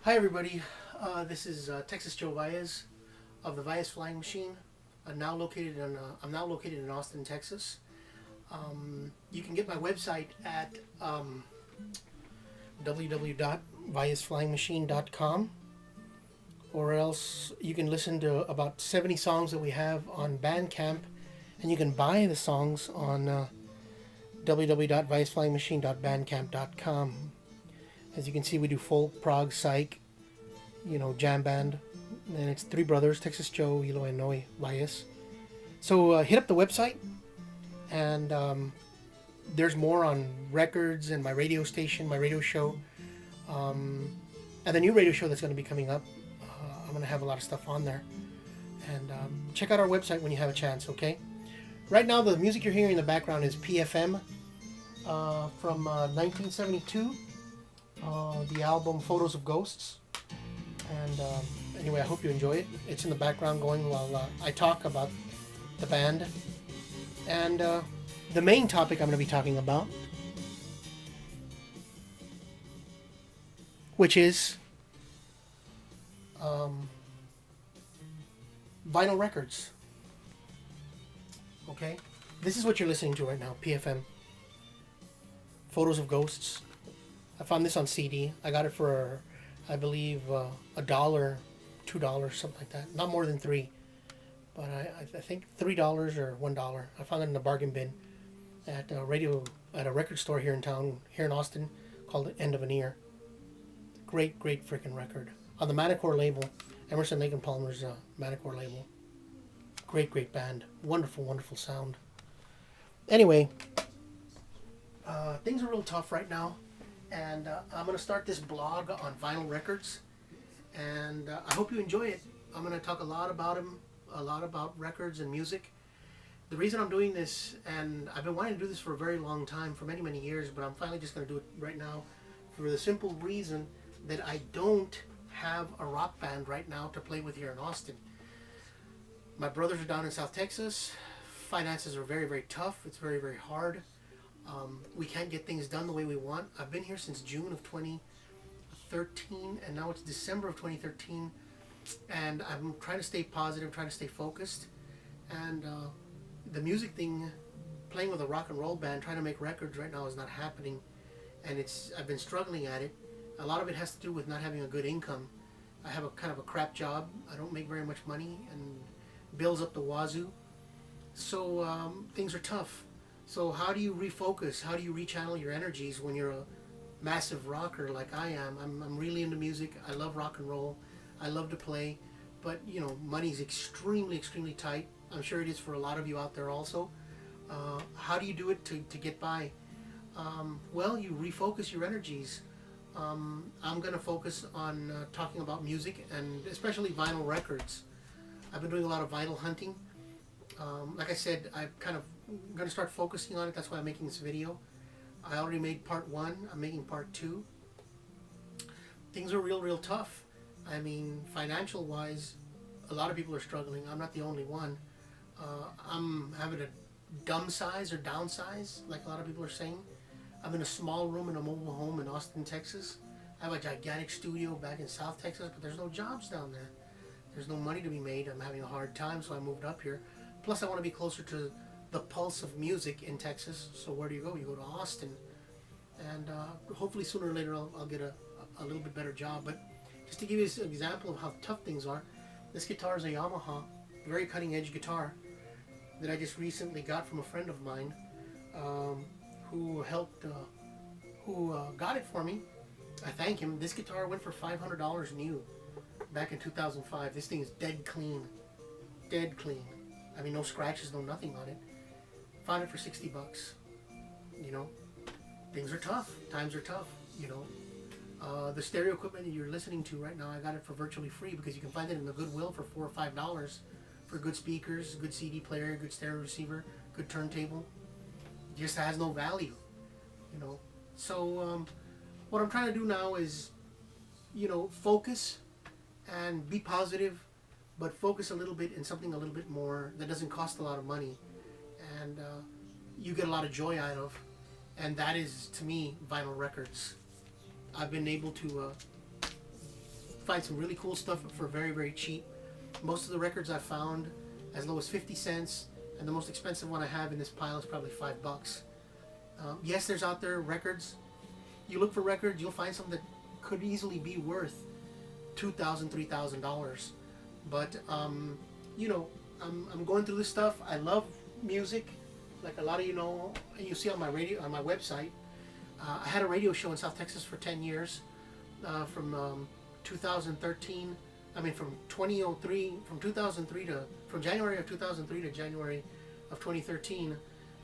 Hi everybody, this is Texas Joe Valles of the Valles Flying Machine. I'm now located in Austin, Texas. You can get my website at www.vallesflyingmachine.com, or else you can listen to about 70 songs that we have on Bandcamp, and you can buy the songs on www.vallesflyingmachine.bandcamp.com. As you can see, we do folk, prog, psych, jam band, and it's three brothers, Texas Joe, Elo, and Noe Valles. So hit up the website, and there's more on records and my radio station, my radio show, and the new radio show that's going to be coming up. I'm going to have a lot of stuff on there, and check out our website when you have a chance, okay? Right now, the music you're hearing in the background is PFM from 1972. The album Photos of Ghosts, and anyway, I hope you enjoy it. It's in the background going while I talk about the band, and the main topic I'm going to be talking about, which is vinyl records. Okay, this is what you're listening to right now, PFM, Photos of Ghosts. I found this on CD. I got it for, I believe, $1, $2, something like that. Not more than $3, but I think $3 or $1. I found it in a bargain bin at a record store here in town, here in Austin, called End of an Ear. Great freaking record on the Manicore label, Emerson, Lake and Palmer's Manicore label. Great band. Wonderful sound. Anyway, things are real tough right now. And I'm going to start this blog on vinyl records, and I hope you enjoy it. I'm going to talk a lot about them, a lot about records and music. The reason I'm doing this, and I've been wanting to do this for a very long time, for many years, but I'm finally just going to do it right now for the simple reason that I don't have a rock band right now to play with here in Austin. My brothers are down in South Texas. Finances are very tough. It's very hard. We can't get things done the way we want. I've been here since June of 2013, and now it's December of 2013, and I'm trying to stay positive, trying to stay focused, and the music thing, playing with a rock and roll band, trying to make records right now is not happening, and I've been struggling at it. A lot of it has to do with not having a good income. I have a kind of a crap job. I don't make very much money, and bills up the wazoo, so things are tough. So how do you refocus? How do you rechannel your energies when you're a massive rocker like I am? I'm really into music. I love rock and roll. I love to play. But, money's extremely tight. I'm sure it is for a lot of you out there also. How do you do it to get by? Well, you refocus your energies. I'm going to focus on talking about music, and especially vinyl records. I've been doing a lot of vinyl hunting. Like I said, I'm going to start focusing on it. That's why I'm making this video. I already made part 1. I'm making part 2. Things are real tough. I mean, financial wise, a lot of people are struggling. I'm not the only one. I'm having to downsize or downsize, like a lot of people are saying. I'm in a small room in a mobile home in Austin, Texas. I have a gigantic studio back in South Texas, but there's no jobs down there. There's no money to be made. I'm having a hard time, so I moved up here. Plus, I want to be closer to the pulse of music in Texas. So where do you go? You go to Austin. And hopefully sooner or later I'll get a little bit better job. But just to give you an example of how tough things are, this guitar is a Yamaha, very cutting edge guitar that I just recently got from a friend of mine who got it for me. I thank him. This guitar went for $500 new back in 2005. This thing is dead clean. I mean, no scratches, no nothing on it. Found it for $60. Things are tough. Times are tough. The stereo equipment that you're listening to right now, I got it for virtually free because you can find it in the Goodwill for $4 or $5 for good speakers, good CD player, good stereo receiver, good turntable. It just has no value. So what I'm trying to do now is, focus and be positive, but focus a little bit in something a little bit more that doesn't cost a lot of money, and you get a lot of joy out of, and that is, to me, vinyl records. I've been able to find some really cool stuff for very, very cheap. Most of the records I found as low as 50 cents, and the most expensive one I have in this pile is probably $5. Yes, there's out there records. You look for records, you'll find some that could easily be worth $2,000, $3,000. But you know, I'm going through this stuff. I love music, like a lot of you know. You see on my radio, on my website. I had a radio show in South Texas for 10 years, from 2013. I mean, from 2003, from January of 2003 to January of 2013.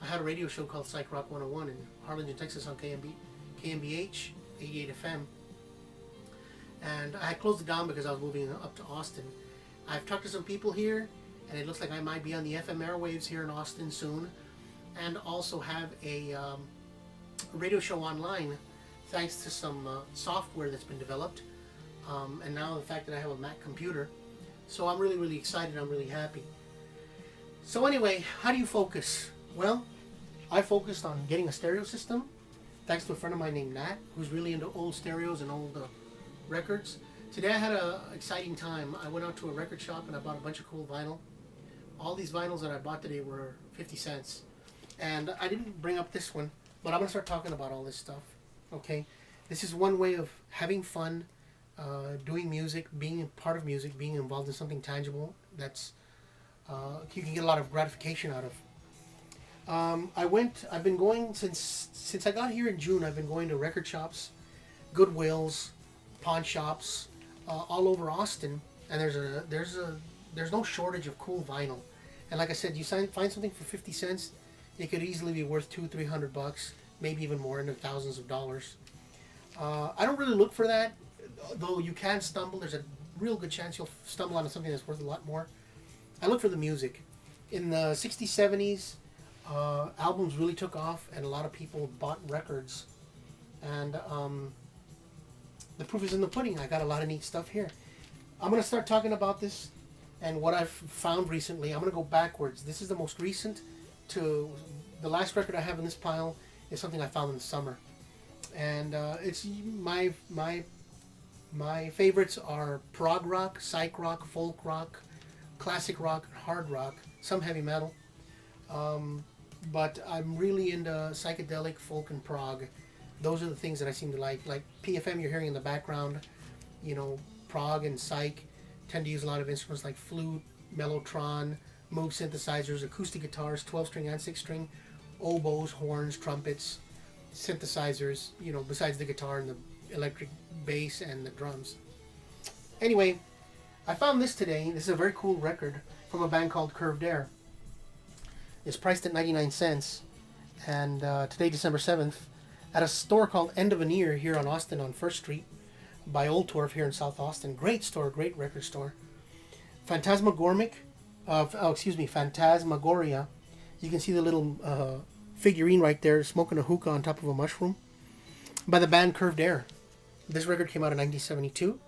I had a radio show called Psych Rock 101 in Harlingen, Texas, on KMBH 88 FM. And I had closed it down because I was moving up to Austin. I've talked to some people here, and it looks like I might be on the FM airwaves here in Austin soon, and also have a radio show online thanks to some software that's been developed, and now the fact that I have a Mac computer. So I'm really, really excited. I'm really happy. So anyway, how do you focus? Well, I focused on getting a stereo system thanks to a friend of mine named Nat, who's really into old stereos and old records. Today I had an exciting time. I went out to a record shop and I bought a bunch of cool vinyl. All these vinyls that I bought today were 50 cents. And I didn't bring up this one, but I'm going to start talking about all this stuff. Okay? This is one way of having fun, doing music, being a part of music, being involved in something tangible that's you can get a lot of gratification out of. I've been going since I got here in June. I've been going to record shops, Goodwills, pawn shops, all over Austin, and there's no shortage of cool vinyl. And like I said, you find something for 50 cents, it could easily be worth $200-300, maybe even more, in the thousands of dollars. I don't really look for that, though you can stumble. There's a real good chance you'll stumble onto something that's worth a lot more. I look for the music. In the 60s, 70s, albums really took off, and a lot of people bought records. And the proof is in the pudding. I got a lot of neat stuff here. I'm going to start talking about this and what I've found recently. I'm going to go backwards. This is the most recent to the last record I have in this pile is something I found in the summer. And it's my favorites are prog rock, psych rock, folk rock, classic rock, hard rock, some heavy metal. But I'm really into psychedelic, folk, and prog. Those are the things that I seem to like. Like PFM you're hearing in the background, you know, prog and psych tend to use a lot of instruments like flute, mellotron, Moog synthesizers, acoustic guitars, 12-string and 6-string, oboes, horns, trumpets, synthesizers, you know, besides the guitar and the electric bass and the drums. Anyway, I found this today. This is a very cool record from a band called Curved Air. It's priced at 99 cents, and today, December 7th, at a store called End of an Ear here on Austin on 1st Street by Old Torf here in South Austin. Great store, great record store. Phantasmagoria. You can see the little figurine right there smoking a hookah on top of a mushroom by the band Curved Air. This record came out in 1972.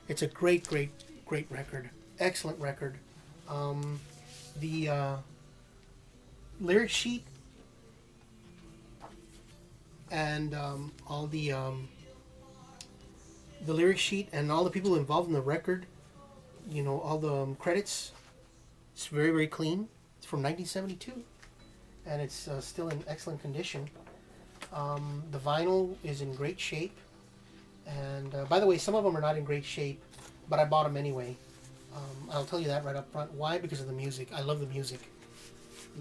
It's a great, great, great record. Excellent record. The lyric sheet and all the lyric sheet and all the people involved in the record, you know, all the credits, it's very, very clean. It's from 1972, and it's still in excellent condition. The vinyl is in great shape, and by the way, some of them are not in great shape, but I bought them anyway. I'll tell you that right up front. Why? Because of the music. I love the music,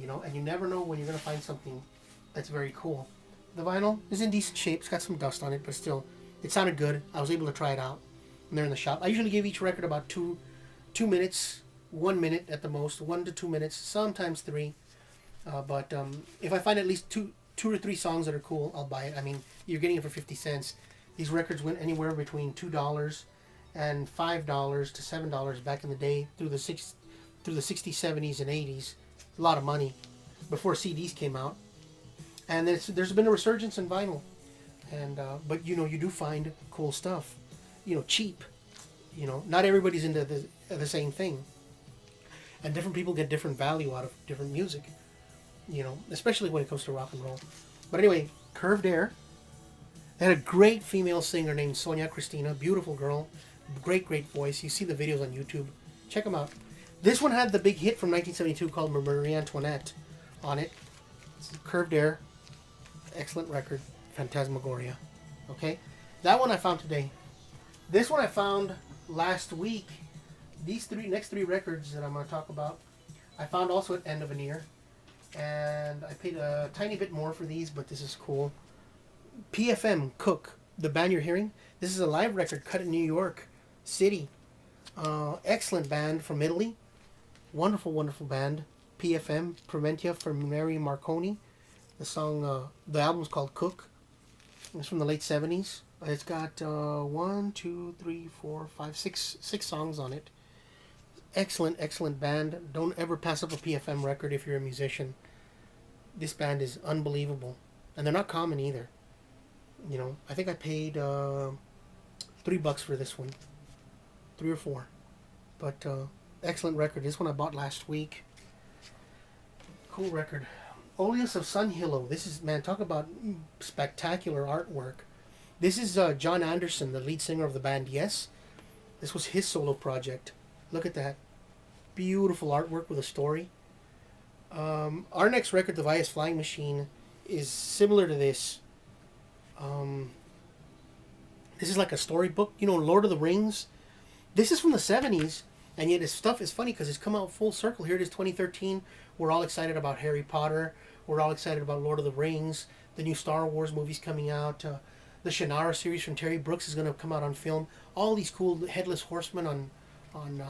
you know, and you never know when you're going to find something that's very cool. The vinyl is in decent shape. It's got some dust on it, but still, it sounded good. I was able to try it out, and they're in the shop. I usually give each record about 2 minutes, 1 minute at the most, 1 to 2 minutes, sometimes 3. But if I find at least two or three songs that are cool, I'll buy it. I mean, you're getting it for 50 cents. These records went anywhere between $2 and $5 to $7 back in the day through the 60s, 70s, and 80s. A lot of money before CDs came out. And there's been a resurgence in vinyl, and but you know, you do find cool stuff, you know, cheap. You know, not everybody's into the same thing, and different people get different value out of different music. You know, especially when it comes to rock and roll. But anyway, Curved Air. They had a great female singer named Sonia Christina, beautiful girl, Great, great voice. You see the videos on YouTube. Check them out. This one had the big hit from 1972 called Marie Antoinette on it. It's Curved Air. Excellent record. Phantasmagoria. Okay? That one I found today. This one I found last week. These next three records that I'm going to talk about, I found also at End of an Ear. And I paid a tiny bit more for these, but this is cool. PFM, Cook, the band you're hearing. This is a live record cut in New York City. Excellent band from Italy. Wonderful, wonderful band. PFM, Proventia from Mary Marconi. The song, the album's called Cook. It's from the late 70s. It's got 6 songs on it. Excellent, excellent band. Don't ever pass up a PFM record if you're a musician. This band is unbelievable. And they're not common either. You know, I think I paid $3 for this one. 3 or 4. But excellent record. This one I bought last week. Cool record. Oleus of Sun Hillo. This is, man, talk about spectacular artwork. This is John Anderson, the lead singer of the band Yes. This was his solo project. Look at that. Beautiful artwork with a story. Our next record, The Valles Flying Machine, is similar to this. This is like a storybook. You know, Lord of the Rings. This is from the 70s, and yet this stuff is funny because it's come out full circle. Here it is, 2013. We're all excited about Harry Potter. We're all excited about Lord of the Rings. The new Star Wars movies coming out. The Shannara series from Terry Brooks is going to come out on film. All these cool Headless Horsemen on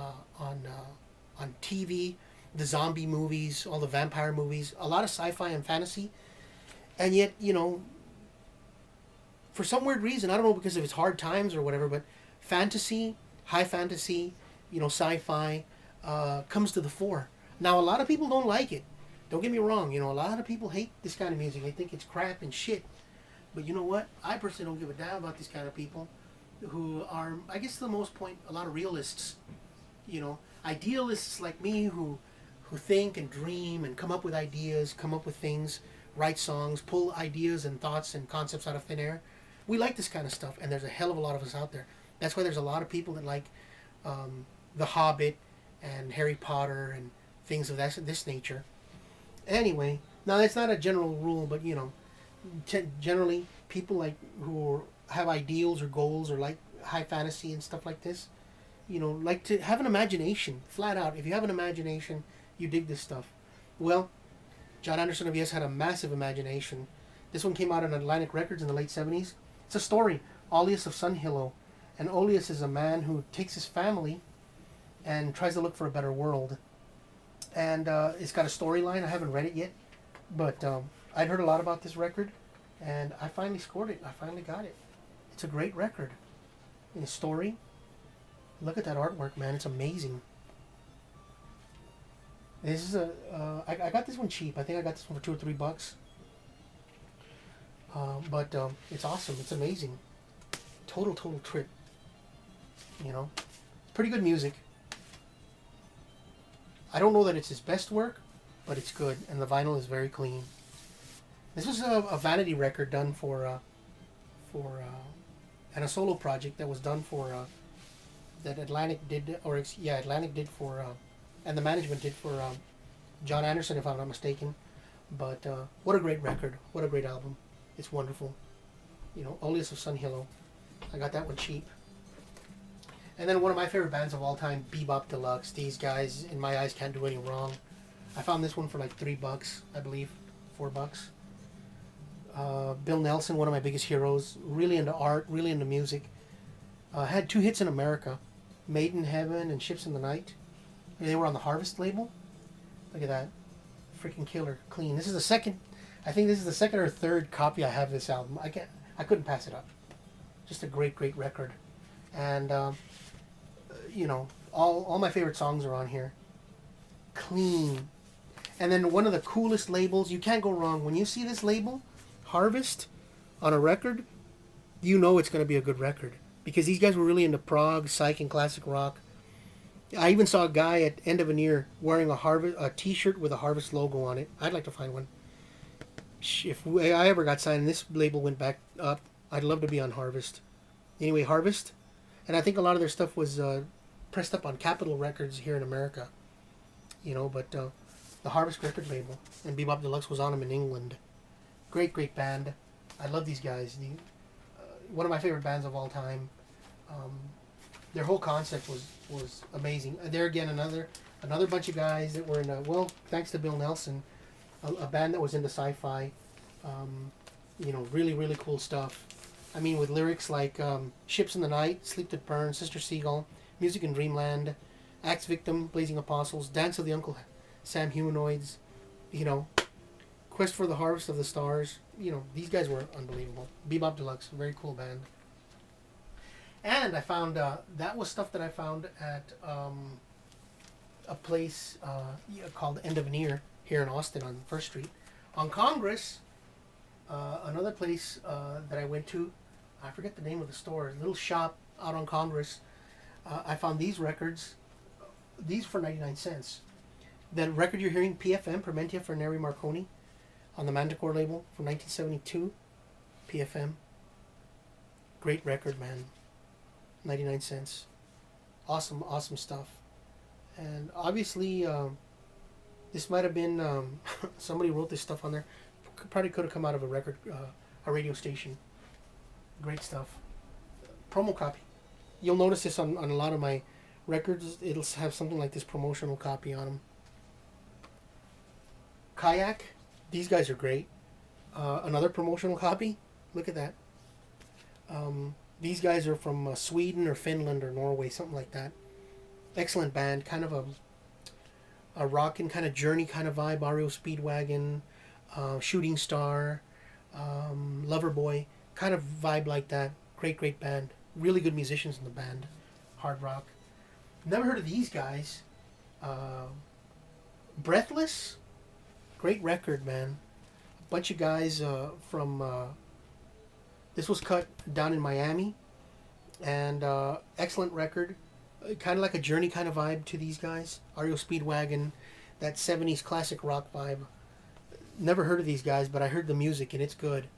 TV. The zombie movies, all the vampire movies. A lot of sci-fi and fantasy. And yet, you know, for some weird reason, I don't know because of its hard times or whatever, but fantasy, high fantasy, you know, sci-fi comes to the fore. Now, a lot of people don't like it. Don't get me wrong. You know, a lot of people hate this kind of music. They think it's crap and shit. But you know what? I personally don't give a damn about these kind of people who are, I guess to the most point, a lot of realists. You know, idealists like me who think and dream and come up with ideas, come up with things, write songs, pull ideas and thoughts and concepts out of thin air. We like this kind of stuff, and there's a hell of a lot of us out there. That's why there's a lot of people that like The Hobbit and Harry Potter and things of this nature. Anyway, now that's not a general rule, but you know, generally people like who have ideals or goals or like high fantasy and stuff like this, you know, like to have an imagination, flat out. If you have an imagination, you dig this stuff. Well, John Anderson of Yes had a massive imagination. This one came out on Atlantic Records in the late 70s. It's a story, Oleus of Sun Hillo. And Oleus is a man who takes his family and tries to look for a better world. And it's got a storyline. I haven't read it yet, but I'd heard a lot about this record, and I finally scored it. I finally got it. It's a great record. In a story. Look at that artwork, man. It's amazing. This is I got this one cheap. I think I got this one for $2 or $3. But it's awesome. It's amazing. Total trip. You know, it's pretty good music. I don't know that it's his best work, but it's good, and the vinyl is very clean. This was a vanity record done and a solo project that was done for that Atlantic did, Atlantic did for, and the management did for John Anderson, if I'm not mistaken. But what a great record! What a great album! It's wonderful. You know, Oleus of Sun Hillo. I got that one cheap. And then one of my favorite bands of all time, Bebop Deluxe. These guys, in my eyes, can't do any wrong. I found this one for like $3, I believe, $4. Bill Nelson, one of my biggest heroes. Really into art, really into music. Had 2 hits in America, Made in Heaven and Ships in the Night. They were on the Harvest label. Look at that, freaking killer, clean. This is the second. I think this is the second or third copy I have of this album. I couldn't pass it up. Just a great record. And you know, all my favorite songs are on here. Clean. And then one of the coolest labels, you can't go wrong. When you see this label, Harvest, on a record, you know it's going to be a good record. Because these guys were really into prog, psych, and classic rock. I even saw a guy at End of an Ear wearing a t-shirt with a Harvest logo on it. I'd like to find one. If I ever got signed and this label went back up, I'd love to be on Harvest. Anyway, Harvest, And I think a lot of their stuff was pressed up on Capitol Records here in America. But the Harvest record label and Bebop Deluxe was on them in England. Great band. I love these guys. One of my favorite bands of all time. Um, their whole concept was amazing. There again, another bunch of guys that were in thanks to Bill Nelson, a band that was into sci-fi. Really cool stuff. I mean, with lyrics like Ships in the Night, Sleep to Burn, Sister Seagull, Music in Dreamland, Axe Victim, Blazing Apostles, Dance of the Uncle Sam Humanoids, Quest for the Harvest of the Stars. These guys were unbelievable. Bebop Deluxe, a very cool band. And I found, that was stuff that I found at a place called End of an Ear here in Austin on 1st Street. On Congress, another place that I went to, I forget the name of the store, a little shop out on Congress. I found these records, these for 99 cents. That record you're hearing, PFM, Permentia for Neri Marconi, on the Manticore label from 1972, PFM. Great record, man. 99 cents. Awesome stuff. And obviously, this might have been, somebody wrote this stuff on there. Probably could have come out of a radio station. Great stuff. Promo copy. You'll notice this on a lot of my records. It'll have something like this promotional copy on them. Kayak. These guys are great. Another promotional copy. Look at that. These guys are from Sweden or Finland or Norway, something like that. Excellent band. Kind of a rockin' kind of Journey kind of vibe. REO Speedwagon, Shooting Star, Loverboy. Kind of vibe like that. Great band. Really good musicians in the band. Hard rock. Never heard of these guys. Breathless. Great record, man. A bunch of guys from... this was cut down in Miami. And excellent record. Kind of like a Journey kind of vibe to these guys. REO Speedwagon. That 70s classic rock vibe. Never heard of these guys, but I heard the music and it's good.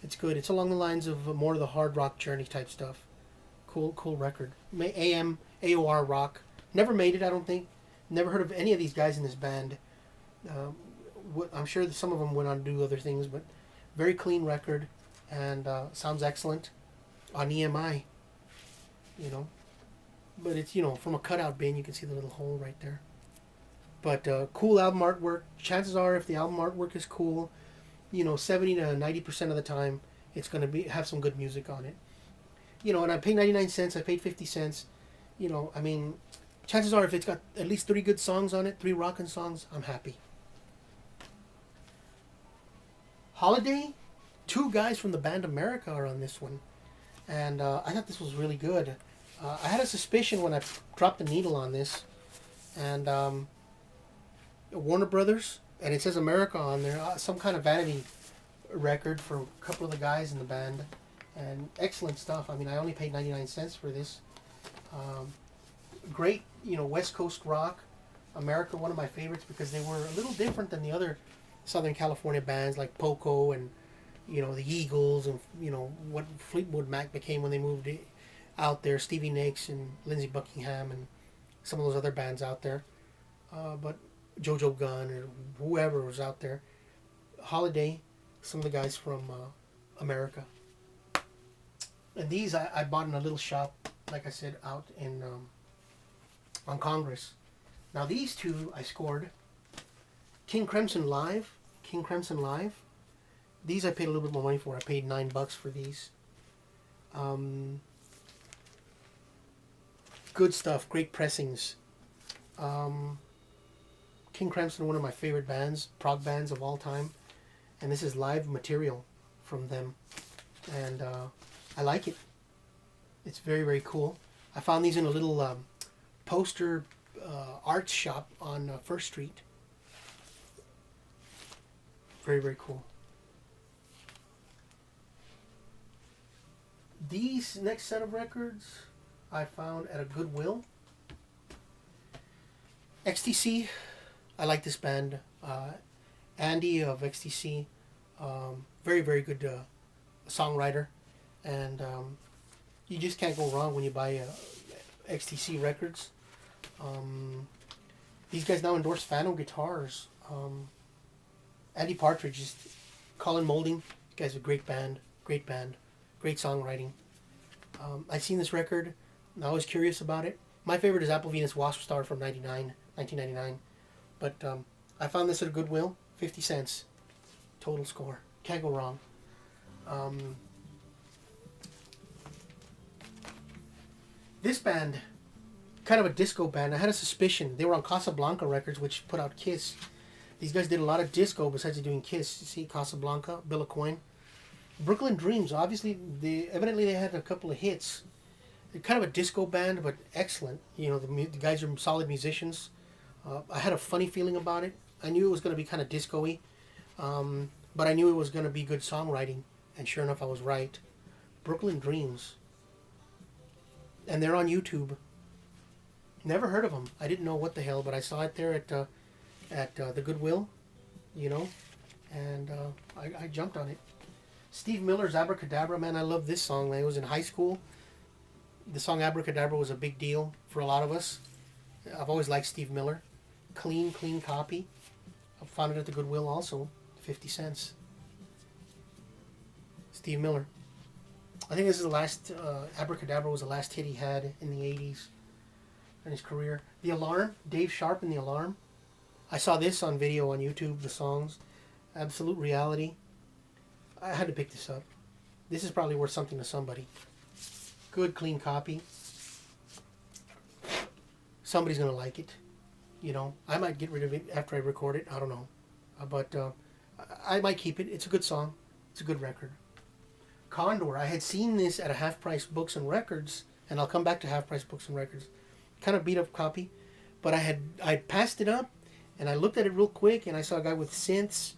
It's good. It's along the lines of more of the hard rock Journey type stuff. Cool record. AOR rock. Never made it, I don't think. Never heard of any of these guys in this band. I'm sure that some of them went on to do other things, but very clean record and sounds excellent on EMI. But it's from a cutout bin you can see the little hole right there. But cool album artwork. Chances are, if the album artwork is cool, 70 to 90% of the time it's going to have some good music on it. And I paid 99 cents. I paid 50 cents. I mean, chances are if it's got at least 3 good songs on it, 3 rockin' songs, I'm happy. Holiday, 2 guys from the band America are on this one. And I thought this was really good. I had a suspicion when I dropped the needle on this. And Warner Brothers, and it says America on there, some kind of vanity record for a couple of the guys in the band. And excellent stuff. I mean, I only paid 99 cents for this. Great, West Coast rock. America, one of my favorites because they were a little different than the other Southern California bands like Poco and, the Eagles and, what Fleetwood Mac became when they moved out there. Stevie Nicks and Lindsey Buckingham and some of those other bands out there. But JoJo Gunn or whoever was out there. Holiday, some of the guys from America. And these I bought in a little shop, like I said, out in on Congress. Now these 2 I scored. King Crimson Live. These I paid a little bit more money for. I paid $9 for these. Good stuff. Great pressings. King Crimson, one of my favorite bands, prog bands of all time. And this is live material from them. And I like it. It's very cool. I found these in a little poster arts shop on 1st Street. Very cool. These next set of records I found at a Goodwill. XTC. I like this band. Andy of XTC. Very good songwriter. And You just can't go wrong when you buy XTC records. These guys now endorse Fano guitars. Andy Partridge, just Colin Moulding. You guys are a great band, great songwriting. I've seen this record, and I was curious about it. My favorite is Apple Venus Wasp Star from 1999. But I found this at a Goodwill, 50 cents. Total score. Can't go wrong. This band, kind of a disco band. I had a suspicion. They were on Casablanca Records, which put out Kiss. These guys did a lot of disco besides doing Kiss. You see, Casablanca, Bill of Coin. Brooklyn Dreams, obviously, evidently they had a couple of hits. They're kind of a disco band, but excellent. You know, the guys are solid musicians. I had a funny feeling about it. I knew it was going to be kind of disco-y, but I knew it was going to be good songwriting, and sure enough, I was right. Brooklyn Dreams. And they're on YouTube. Never heard of them. I didn't know what the hell, but I saw it there at the Goodwill, you know, and I jumped on it. Steve Miller's Abracadabra, man, I love this song. When I was in high school, the song Abracadabra was a big deal for a lot of us. I've always liked Steve Miller. Clean copy. I found it at the Goodwill also, 50 cents. Steve Miller. I think this is the last, Abracadabra was the last hit he had in the 80s in his career. The Alarm, Dave Sharp and The Alarm. I saw this on video on YouTube, the songs. Absolute Reality. I had to pick this up. This is probably worth something to somebody. Good, clean copy. Somebody's going to like it. You know, I might get rid of it after I record it. I don't know. But I might keep it. It's a good song. It's a good record. Condor. I had seen this at a Half Price Books and Records, and I'll come back to Half Price Books and Records. Kind of beat up copy, but I passed it up, and I looked at it real quick, and I saw a guy with synths,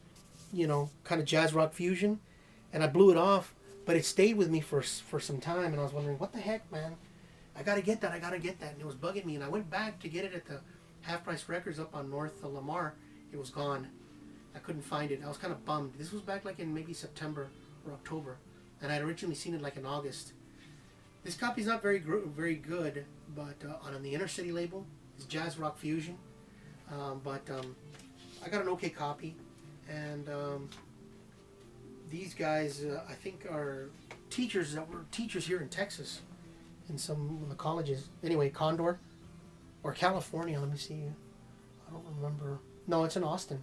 you know, kind of jazz rock fusion, and I blew it off, but it stayed with me for some time, and I was wondering, what the heck, man? I gotta get that, and it was bugging me, and I went back to get it at the Half Price Records up on North Lamar. It was gone. I couldn't find it. I was kind of bummed. This was back like in maybe September or October, and I'd originally seen it like in August. This copy's not very good, but on the Inner City label, it's jazz rock fusion. But I got an okay copy, and these guys I think are teachers that were teachers here in Texas, in some of the colleges. Anyway, Condor, or California. Let me see. I don't remember. No, it's in Austin.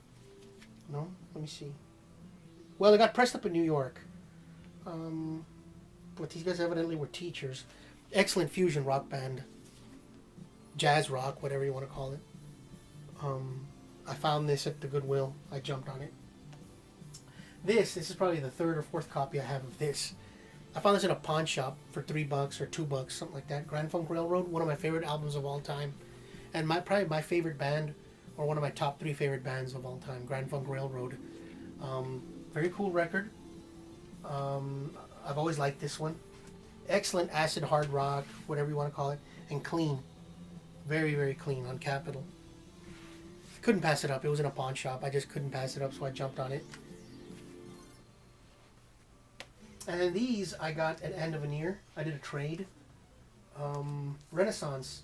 No, let me see. Well, it got pressed up in New York. But these guys evidently were teachers. Excellent fusion rock band. Jazz rock, whatever you want to call it. I found this at the Goodwill. I jumped on it. This is probably the third or fourth copy I have of this. I found this in a pawn shop for $3 or $2, something like that. Grand Funk Railroad, one of my favorite albums of all time. And probably my favorite band, or one of my top 3 favorite bands of all time, Grand Funk Railroad. Very cool record. I've always liked this one. Excellent acid hard rock, whatever you want to call it, and clean. Very, very clean on Capitol. Couldn't pass it up. It was in a pawn shop. I just couldn't pass it up, so I jumped on it. And then these I got at End of an Ear. I did a trade. Renaissance.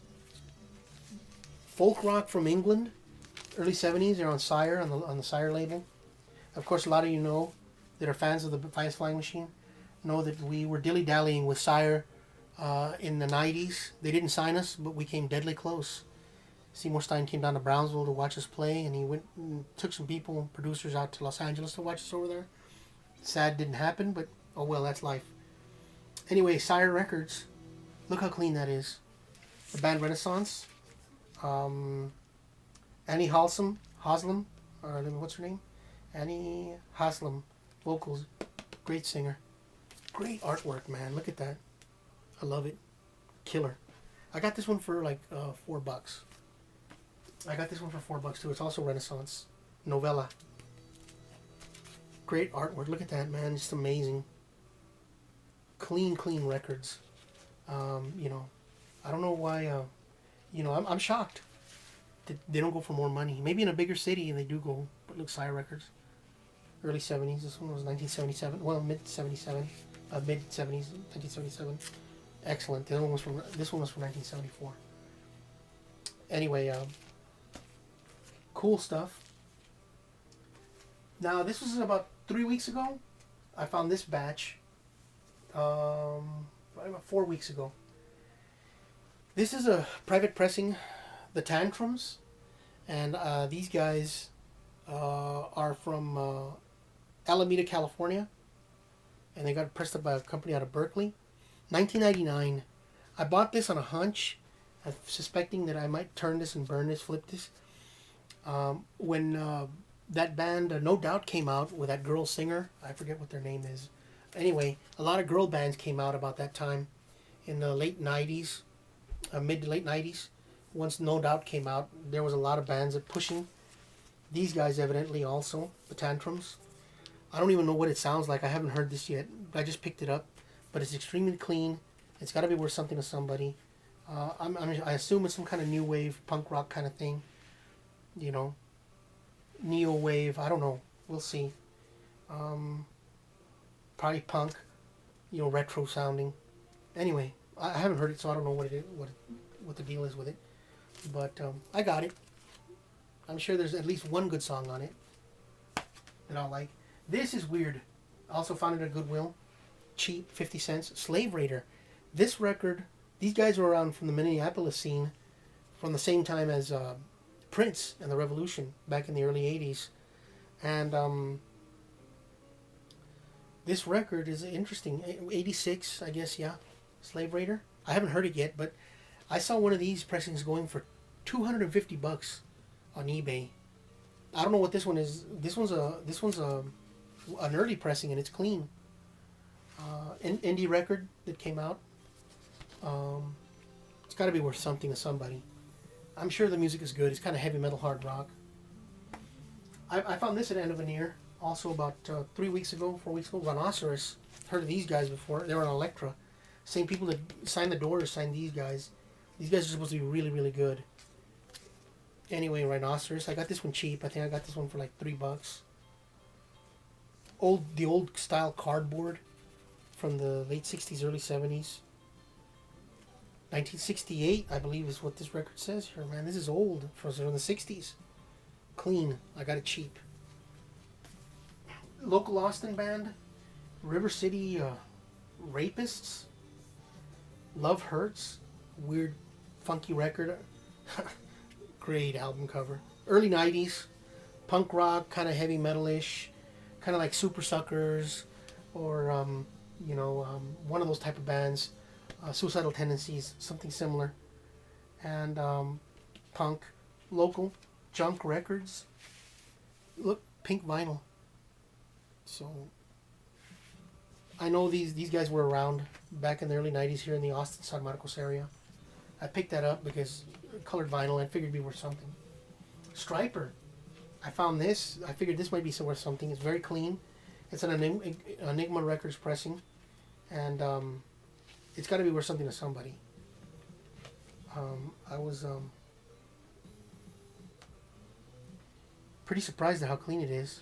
Folk rock from England. Early 70s. They're on Sire, on the Sire label. Of course, a lot of you know that are fans of the Finest Flying Machine know that we were dilly-dallying with Sire in the 90s. They didn't sign us, but we came deadly close. Seymour Stein came down to Brownsville to watch us play, and he went and took some people, producers, out to Los Angeles to watch us over there. Sad didn't happen, but oh well, that's life. Anyway, Sire Records. Look how clean that is. The band Renaissance. Annie Haslam, or what's her name? Annie Haslam, vocals. Great singer. Great artwork, man. Look at that. I love it. Killer. I got this one for like $4. I got this one for $4 too. It's also Renaissance. Novella. Great artwork. Look at that, man. Just amazing. Clean records. You know, I don't know why, you know, I'm shocked that they don't go for more money. Maybe in a bigger city they do go, but look, Sire Records. Early 70s. This one was 1977. Well, mid 77. Mid 70s, 1977. Excellent. This one was from 1974. Anyway, cool stuff. Now this was about 3 weeks ago. I found this batch. About 4 weeks ago. This is a private pressing, the Tantrums, and these guys are from Alameda, California, and they got pressed up by a company out of Berkeley. 1999. I bought this on a hunch, suspecting that I might turn this and burn this, flip this. When that band No Doubt came out with that girl singer, I forget what their name is. Anyway, a lot of girl bands came out about that time in the late 90s, mid to late 90s. Once No Doubt came out, there was a lot of bands that pushing. These guys evidently also, the Tantrums. I don't even know what it sounds like. I haven't heard this yet. I just picked it up, but it's extremely clean. It's got to be worth something to somebody. I assume it's some kind of new wave punk rock kind of thing. You know, neo wave. I don't know. We'll see. Probably punk. You know, retro sounding. Anyway, I haven't heard it, so I don't know what it is, what the deal is with it. But I got it. I'm sure there's at least one good song on it that I'll like. This is weird. I also found it at Goodwill. Cheap, 50 cents. Slave Raider. This record, these guys were around from the Minneapolis scene from the same time as Prince and the Revolution back in the early 80s. And this record is interesting. 86, I guess, yeah. Slave Raider. I haven't heard it yet, but I saw one of these pressings going for $250 on eBay. I don't know what this one is. This one's an early pressing, and it's clean. Indie record that came out. It's got to be worth something to somebody. I'm sure the music is good. It's kind of heavy metal, hard rock. I found this at End of an Ear also about 3 weeks ago, 4 weeks ago. Rhinoceros. Heard of these guys before. They were on Elektra. Same people that signed the Doors signed these guys. These guys are supposed to be really, really good. Anyway, Rhinoceros. I got this one cheap. I think I got this one for like $3. The old style cardboard from the late 60s, early 70s. 1968, I believe, is what this record says here. Man, this is old. From the 60s. Clean. I got it cheap. Local Austin band. River City Rapists. Love Hurts. Weird, funky record. Great album cover. Early 90s. Punk rock, kind of heavy metal-ish. Kind of like Super Suckers. Or, one of those type of bands. Suicidal Tendencies, something similar. And punk. Local. Junk Records. Look, pink vinyl. So, I know these guys were around back in the early 90s here in the Austin, San Marcos area. I picked that up because colored vinyl, I figured it'd be worth something. Striper. I found this. I figured this might be worth something. It's very clean. It's an Enigma Records pressing. And it's got to be worth something to somebody. I was pretty surprised at how clean it is.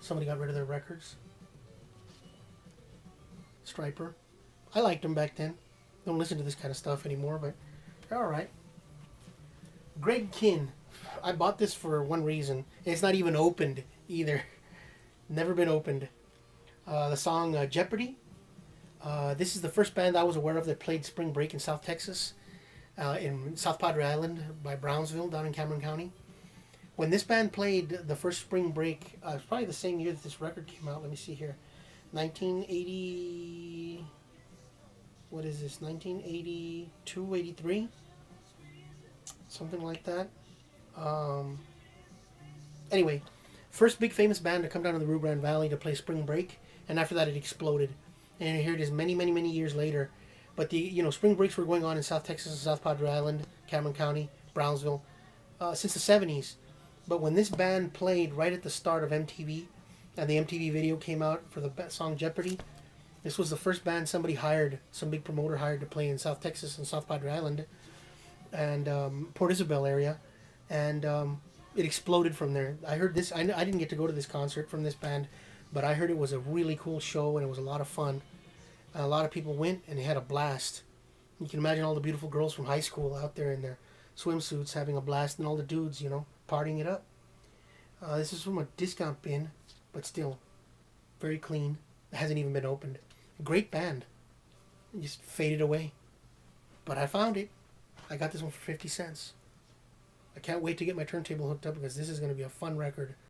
Somebody got rid of their records. Striper. I liked them back then. Don't listen to this kind of stuff anymore, but they're alright. Greg Kinn. I bought this for one reason. It's not even opened either. Never been opened. The song Jeopardy. This is the first band I was aware of that played Spring Break in South Texas. In South Padre Island by Brownsville down in Cameron County. When this band played the first Spring Break, it was probably the same year that this record came out. Let me see here. 1980... What is this? 1982, 83? Something like that. Anyway, first big famous band to come down to the Rio Grande Valley to play Spring Break. And after that it exploded. And here it is many, many, many years later. But the Spring Breaks were going on in South Texas and South Padre Island, Cameron County, Brownsville, since the 70s. But when this band played right at the start of MTV, and the MTV video came out for the song Jeopardy, this was the first band somebody hired, some big promoter hired to play in South Texas and South Padre Island, and Port Isabel area, and it exploded from there. I heard this. I didn't get to go to this concert from this band, but I heard it was a really cool show and it was a lot of fun. A lot of people went and they had a blast. You can imagine all the beautiful girls from high school out there in their swimsuits having a blast, and all the dudes, partying it up. This is from a discount bin, but still very clean. It hasn't even been opened. Great band. It just faded away. But I found it. I got this one for 50 cents. I can't wait to get my turntable hooked up because this is going to be a fun record.